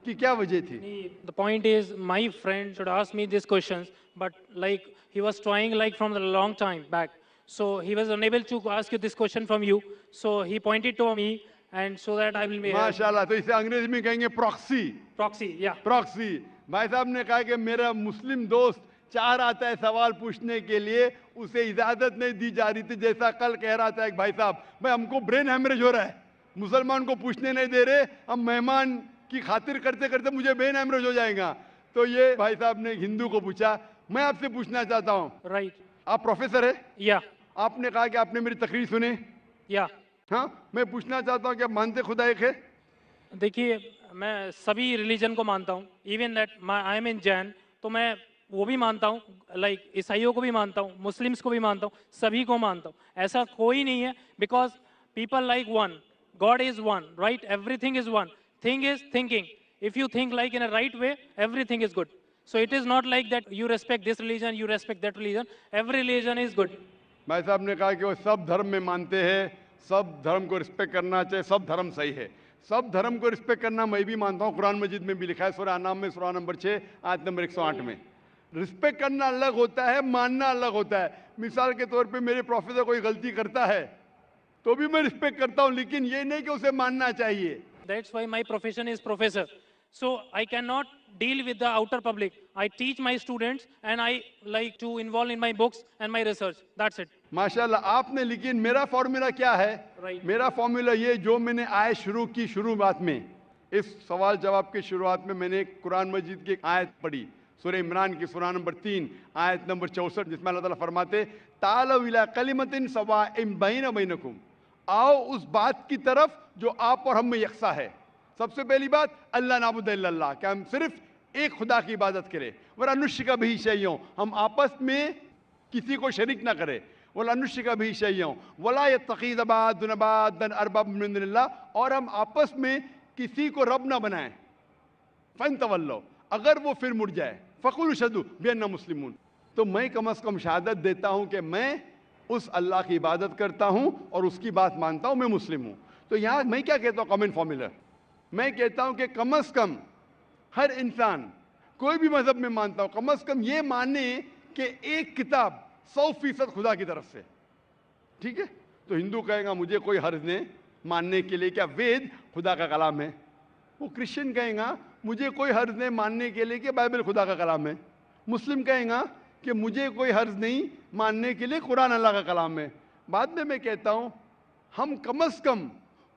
कि क्या वजह थी? The point is, my friend should ask me these questions, but like he was trying like from a long time back. So he was unable to ask you this question from you. So he pointed to me, and so that I will be माशाल्लाह, तो इसे अंग्रेजी में कहेंगे proxy. proxy. Yeah. Proxy. भाई साहब ने कहा कि मेरा मुस्लिम दोस्त चाह रहा था सवाल पूछने के लिए, उसे इजाजत नहीं दी जा रही थी। जैसा कल कह रहा था एक भाई साहब, भाई हमको ब्रेन हैमरेज हो रहा है, मुसलमान को पूछने नहीं दे रहे, हम मेहमान की खातिर करते करते मुझे ब्रेन हैमरेज हो जाएगा। तो ये भाई साहब ने हिंदू को पूछा, मैं आपसे पूछना चाहता हूँ, Right. आप प्रोफेसर है? Yeah. आपने कहा कि आपने मेरी तकरीर सुनी। Yeah. हाँ, मैं पूछना चाहता हूँ कि आप मानते खुदा एक है? देखिए, मैं सभी रिलीजन को मानता हूँ, इवन दैट आई एम इन जैन, तो मैं वो भी मानता हूँ, लाइक ईसाइयों को भी मानता हूँ, मुस्लिम्स को भी मानता हूँ, सभी को मानता हूँ। ऐसा कोई नहीं है, because people like one, God is one, right? Everything is one, thing is thinking. If you think like in a right way, everything is good. So it is not like that you respect this religion, you respect that religion, every religion is good. भाई साहब ने कहा कि वो सब धर्म में मानते हैं, सब धर्म को रिस्पेक्ट करना चाहिए, सब धर्म सही है। सब धर्म को रिस्पेक्ट करना मैं भी मानता हूँ, कुरान मजीद में भी लिखा है, सूरह अनाम में सूरह नंबर 6 आयत नंबर 108 में। रिस्पेक्ट करना अलग होता है, मानना अलग होता है। मिसाल के तौर पे मेरे प्रोफेसर कोई गलती करता है तो भी मैं रिस्पेक्ट करता हूँ, लेकिन ये नहीं कि उसे मानना चाहिए। That's why my profession is professor. So I cannot deal with the outer public. I teach my students and I like to involve in my books and my research. That's it. माशाल्लाह आपने, लेकिन मेरा formula क्या है? Right. मेरा formula ये, जो मैंने आयत शुरू की शुरुआत में, इस सवाल जवाब के शुरुआत में मैंने कुरान मजीद की एक आयत पढ़ी, सूरह इमरान की सूरह नंबर 3 आयत नंबर 64, जिसमें अल्लाह ताला फरमाते तालौ इला कलिमतिन सवाइन बैना बैनकुम, आओ उस बात की तरफ जो आप और हम में यकसा है। सबसे पहली बात, अल्लाह नाबुद इल्लल्लाह, कि हम सिर्फ एक खुदा की इबादत करें। वला अनुशिका भी शैयों, हम आपस में किसी को शरीक ना करें। वला अनुशिका भी शैयों वला यत्तखीज़ बादुन बादन अरबाब मिन दुनिल्लाह, और हम आपस में किसी को रब ना बनाएं। फन तवल्लो, अगर वो फिर मुड़ जाए, फ़कुलू शहदू बिअन्ना मुस्लिमून, तो मैं कम अज़ कम शहादत देता हूँ कि मैं उस अल्लाह की इबादत करता हूँ और उसकी बात मानता हूँ, मैं मुस्लिम हूँ। तो यहाँ मैं क्या कहता हूँ, कॉमन फॉर्मूला, मैं कहता हूँ कि कम अज़ कम हर इंसान, कोई भी मजहब में मानता हूँ, कम अज़ कम ये माने कि एक किताब 100% खुदा की तरफ से, ठीक है? तो हिंदू कहेगा मुझे कोई हर्ज नहीं मानने के लिए क्या वेद खुदा का कलाम है। वो क्रिश्चियन कहेगा मुझे कोई हर्ज नहीं मानने के लिए कि बाइबल खुदा का कलाम है। मुस्लिम कहेगा कि मुझे कोई हर्ज नहीं मानने के लिए कुरान अल्लाह का कलाम है। बाद में मैं कहता हूँ हम कम अज़ कम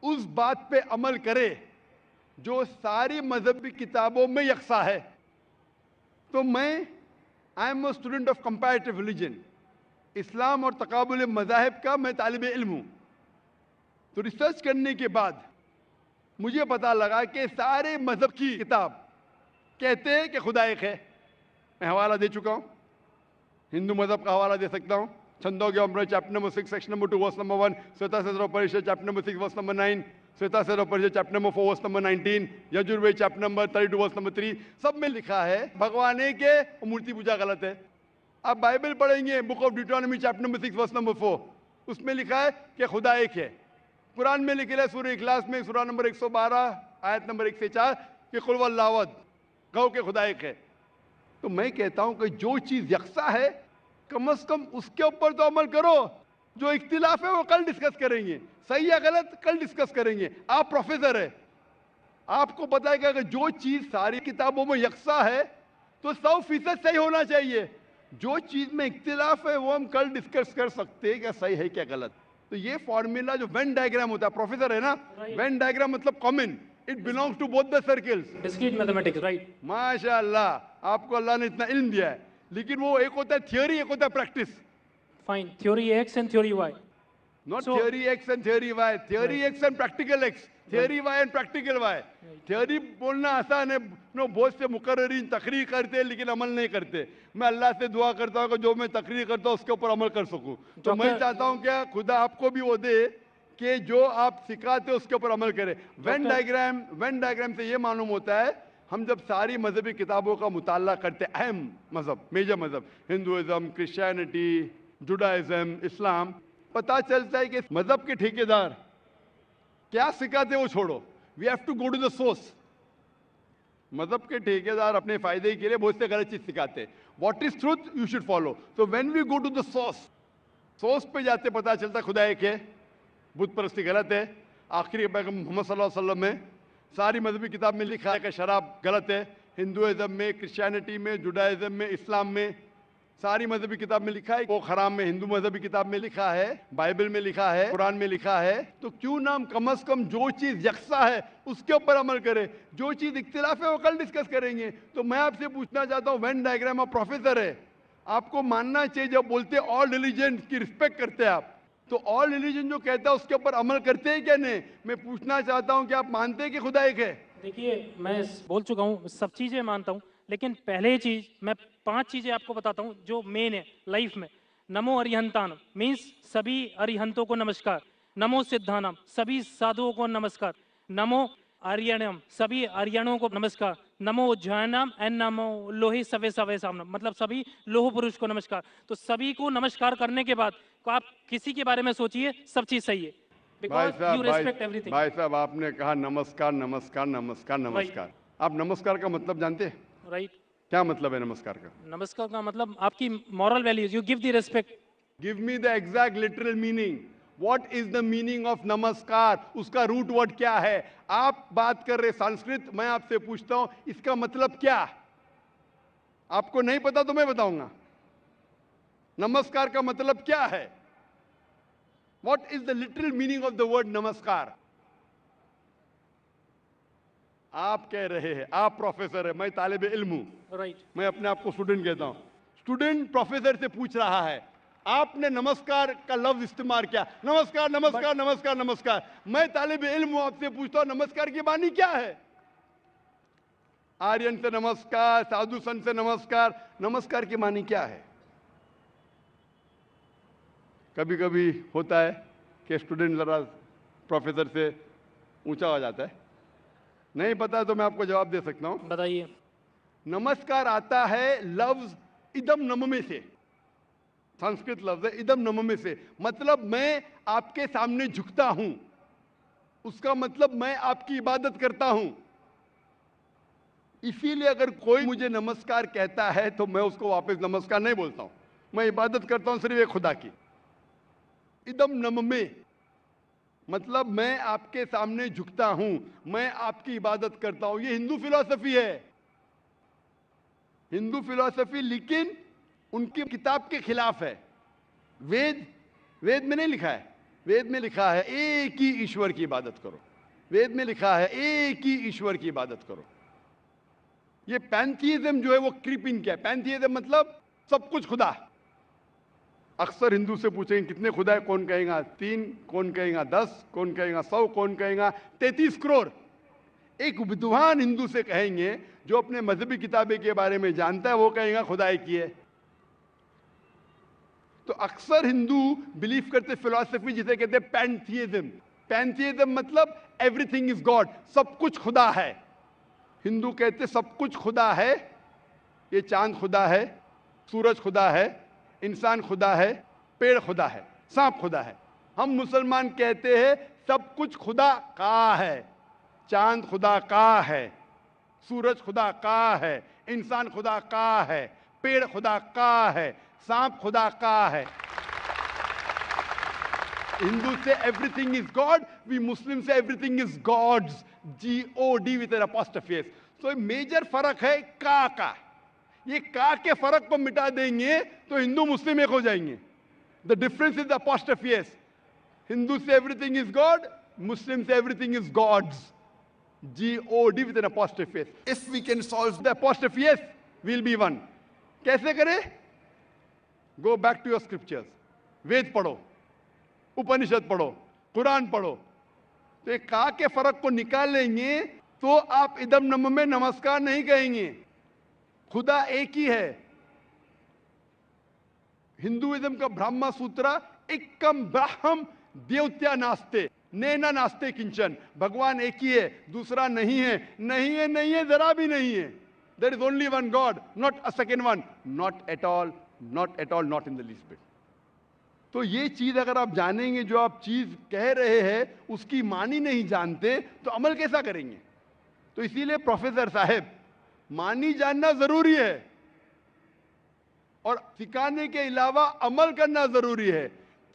उस बात पे अमल करें जो सारी मजहबी किताबों में यकसा है। तो मैं I am a student of comparative religion, इस्लाम और तकाबुल मज़ाहिब का मैं तालिब इल्म हूँ। तो रिसर्च करने के बाद मुझे पता लगा कि सारे मजहब की किताब कहते हैं कि खुदा एक है। मैं हवाला दे चुका हूँ, हिंदू मजहब का हवाला दे सकता हूँ, छंदोग्य अमृत chapter number 6 section number 2 verse number 1, श्वेता परिषद चैप्टर नंबर 6 वर्स नंबर 9, श्वेता परिषद chapter number 4 verse number 19, Yajurveda chapter number 32 verse number 3, सब में लिखा है भगवान एक है और मूर्ति पूजा गलत है। आप बाइबल पढ़ेंगे, book of Deuteronomy chapter number 6 verse number 4, उसमें लिखा है कि खुदा एक है। कुरान में लिखा है सूरह इखलास में सूरह नंबर 112 आयत नंबर 1 से 4 कि कुल वल्लाहु अहद, कहो कि खुदा एक है। तो मैं कहता हूं कि जो चीज यकसा है कम अज कम उसके ऊपर तो अमल करो। जो इख्तिलाफ है वो कल डिस्कस करेंगे, सही या गलत कल डिस्कस करेंगे। आप प्रोफेसर है, आपको पता है कि अगर जो चीज सारी किताबों में यकसा है तो 100% सही होना चाहिए। जो चीज में इख्तिलाफ है वो हम कल डिस्कस कर सकते हैं क्या सही है क्या गलत। तो ये फॉर्मूला जो वेन डायग्राम होता है, प्रोफेसर है ना, वेन डायग्राम मतलब common, it belongs to both the circles. Discrete mathematics, right? माशाअल्लाह, आपको अल्लाह ने इतना इल्म दिया है, लेकिन वो एक होता है थियोरी, एक होता है practice. Fine, theory X and theory Y, not theory X and theory Y, theory X and practical X, theory Y and practical Y. Theory बोलना आसान है, नो बहुत से मुकर्रिरीन तकरीर करते हैं लेकिन अमल नहीं करते। मैं अल्लाह से दुआ करता हूँ कि जो मैं तकरीर करता हूँ उसके ऊपर अमल कर सकूँ। तो मैं चाहता हूँ क्या खुदा आपको भी वो दे कि जो आप सिखाते हो उसके ऊपर अमल करें। वेन डायग्राम से ये मालूम होता है, हम जब सारी मजहबी किताबों का मुताला करते, अहम मजहब, मेजर मजहब, हिंदुइज्म, क्रिश्चियनिटी, जुडाइज्म, इस्लाम, पता चलता है कि मजहब के ठेकेदार क्या सिखाते वो छोड़ो, we have to go to the source. मजहब के ठेकेदार अपने फायदे के लिए बहुत से गलत चीज सिखाते हैं. What is truth you should follow. So when we go to the source पे जाते पता चलता खुदा एक है, बुत परस्ती गलत है. आखिरी पैगंबर मोहम्मद सल्लल्लाहु अलैहि वसल्लम में सारी मजहबी किताब में लिखा है कि शराब गलत है. हिंदुइज्म में, क्रिश्चियनिटी में, जुडाइज्म में, इस्लाम में, सारी मजहबी किताब में लिखा है. वो हराम में हिंदू मजहबी किताब में लिखा है, बाइबल में लिखा है, कुरान में लिखा है. तो क्यों ना हम कम से कम जो चीज यकसा है उसके ऊपर अमल करें. जो चीज इख्तिलाफ है वो कल डिस्कस करेंगे. तो मैं आपसे पूछना चाहता हूँ, वेन डायग्राम आप प्रोफेसर है, आपको मानना चाहिए जब बोलते ऑल रिलीजन की रिस्पेक्ट करते हैं आप, तो ऑल रिलीजन जो कहता है उसके ऊपर अमल करते हैं क्या नहीं. मैं पूछना चाहता हूँ कि आप मानते हैं कि खुदा एक है. देखिए, मैं बोल चुका हूँ, सब चीज़ें मानता हूँ, लेकिन पहले चीज़ मैं 5 चीज़ें आपको बताता हूँ जो मेन है लाइफ में. नमो अरिहंतानम मीन्स सभी अरिहंतों को नमस्कार. नमो सिद्धानम सभी साधुओं को नमस्कार. नमो आर्यणम सभी आर्यणों को नमस्कार. नमो उज्जैनम एंड नमो लोहे सवे सवे सामनम मतलब सभी लोह पुरुष को नमस्कार. तो सभी को नमस्कार करने के बाद को आप किसी के बारे में सोचिए, सब चीज़ सही है. भाई बिकॉज यू रेस्पेक्ट साहब, एवरीथिंग. भाई साहब, आपने कहा नमस्कार नमस्कार नमस्कार नमस्कार. आप नमस्कार का मतलब जानते हैं? राइट. क्या मतलब है नमस्कार का? नमस्कार का मतलब आपकी moral values, you give the respect. Give me the exact literal meaning. What is the meaning of नमस्कार? उसका रूट वर्ड क्या है? आप बात कर रहे संस्कृत, मैं आपसे पूछता हूं इसका मतलब क्या? आपको नहीं पता तो मैं बताऊंगा. नमस्कार का मतलब क्या है? What is the literal meaning of the word नमस्कार? आप कह रहे हैं, आप प्रोफेसर है, मैं तालिब इल्म हूं. राइट. मैं अपने आप को स्टूडेंट कहता हूं. स्टूडेंट प्रोफेसर से पूछ रहा है, आपने नमस्कार का लफ्ज इस्तेमाल किया, नमस्कार नमस्कार नमस्कार नमस्कार. मैं तालिब इल्म हूं, आपसे पूछता हूं नमस्कार की मानी क्या है? आर्यन से नमस्कार, साधु संत से नमस्कार. नमस्कार की मानी क्या है? कभी कभी होता है कि स्टूडेंट जरा प्रोफेसर से ऊंचा हो जाता है. नहीं पता तो मैं आपको जवाब दे सकता हूं. बताइए. नमस्कार आता है लफ्ज इदम नम में से. संस्कृत लफ्ज है इदम नम में से. मतलब मैं आपके सामने झुकता हूं. उसका मतलब मैं आपकी इबादत करता हूं. इसीलिए अगर कोई मुझे नमस्कार कहता है तो मैं उसको वापस नमस्कार नहीं बोलता हूं. मैं इबादत करता हूं सिर्फ एक खुदा की. इदम नम में मतलब मैं आपके सामने झुकता हूं, मैं आपकी इबादत करता हूं. ये हिंदू फिलॉसफी है, हिंदू फिलॉसफी, लेकिन उनकी किताब के खिलाफ है. वेद में नहीं लिखा है. वेद में लिखा है एक ही ईश्वर की इबादत करो. वेद में लिखा है एक ही ईश्वर की इबादत करो. ये पैंथीइज्म जो है वो क्रीप इन किया है. पैंथीइज्म मतलब सब कुछ खुदा. अक्सर हिंदू से पूछेंगे कितने खुदा है, कौन कहेगा 3, कौन कहेगा 10, कौन कहेगा 100, कौन कहेगा 33 करोड़. एक विद्वान हिंदू से कहेंगे जो अपने मजहबी किताबें के बारे में जानता है, वो कहेगा खुदा एक ही है. तो अक्सर हिंदू बिलीव करते फिलॉसफी जिसे कहते हैं पैंथीइज्म. पैंथीइज्म मतलब एवरीथिंग इज गॉड, सब कुछ खुदा है. हिंदू कहते सब कुछ खुदा है. ये चांद खुदा है, सूरज खुदा है, इंसान खुदा है, पेड़ खुदा है, सांप खुदा है. हम मुसलमान कहते हैं सब कुछ खुदा का है. चांद खुदा का है, सूरज खुदा का है, इंसान खुदा का है, पेड़ खुदा का है, सांप खुदा का है. हिंदू से everything is God, we Muslim से everything is God's. GOD with an apostrophe S. तो मेजर फर्क है का. ये का के फर्क को मिटा देंगे तो हिंदू मुस्लिम एक हो जाएंगे. The difference is the apostrophe S. Hindu से एवरीथिंग इज गॉड, मुस्लिम से everything is God's. GOD with an apostrophe S. If we can solve the apostrophe S, we'll be one. कैसे करें? Go back to your scriptures. वेद पढ़ो, उपनिषद पढ़ो, कुरान पढ़ो. तो एक का के फर्क को निकाल लेंगे तो आप इदम नम में नमस्कार नहीं कहेंगे. खुदा एक ही है. हिंदुइज्म का ब्रह्मा सूत्र एकम ब्रह्म देवत्या नास्ते नैना नास्ते किंचन. भगवान एक ही है, दूसरा नहीं है. नहीं है, नहीं है, जरा भी नहीं है. There is only one God, not a second one, not at all, not at all, not in the least bit. तो ये चीज अगर आप जानेंगे, जो आप चीज कह रहे हैं उसकी मानी नहीं जानते तो अमल कैसा करेंगे? तो इसीलिए प्रोफेसर साहब मानी जानना जरूरी है और सिखाने के अलावा अमल करना जरूरी है।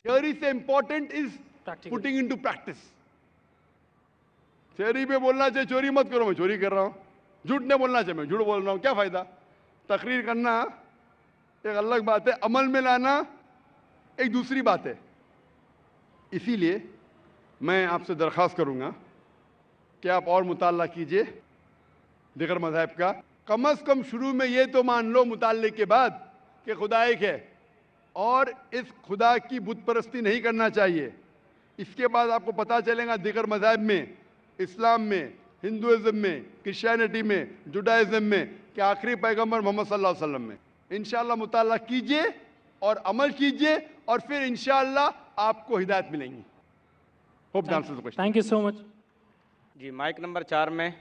थ्योरी से important is Practical. Putting into practice. Theory पे बोलना चाहिए चोरी मत करो, मैं चोरी कर रहा हूं। झूठ नहीं बोलना चाहिए, मैं झूठ बोल रहा हूं, क्या फायदा। तकरीर करना एक अलग बात है, अमल में लाना एक दूसरी बात है। इसीलिए मैं आपसे दरख्वास्त करूंगा कि आप और मुताला कीजिए दिगर मज़हब का। कम से कम शुरू में ये तो मान लो मुताले के बाद कि खुदा एक है और इस खुदा की बुत परस्ती नहीं करना चाहिए। इसके बाद आपको पता चलेगा दिगर मज़हब में, इस्लाम में, हिंदुइज्म में, क्रिश्चियनिटी में, जुडाइज्म में कि आखिरी पैगंबर मोहम्मद सल्लल्लाहु अलैहि वसल्लम में। इंशाअल्लाह मुताला कीजिए और अमल कीजिए और फिर इंशाअल्लाह आपको हिदायत मिलेंगी। Hope the answer the question. Thank you so much. जी, माइक नंबर 4 में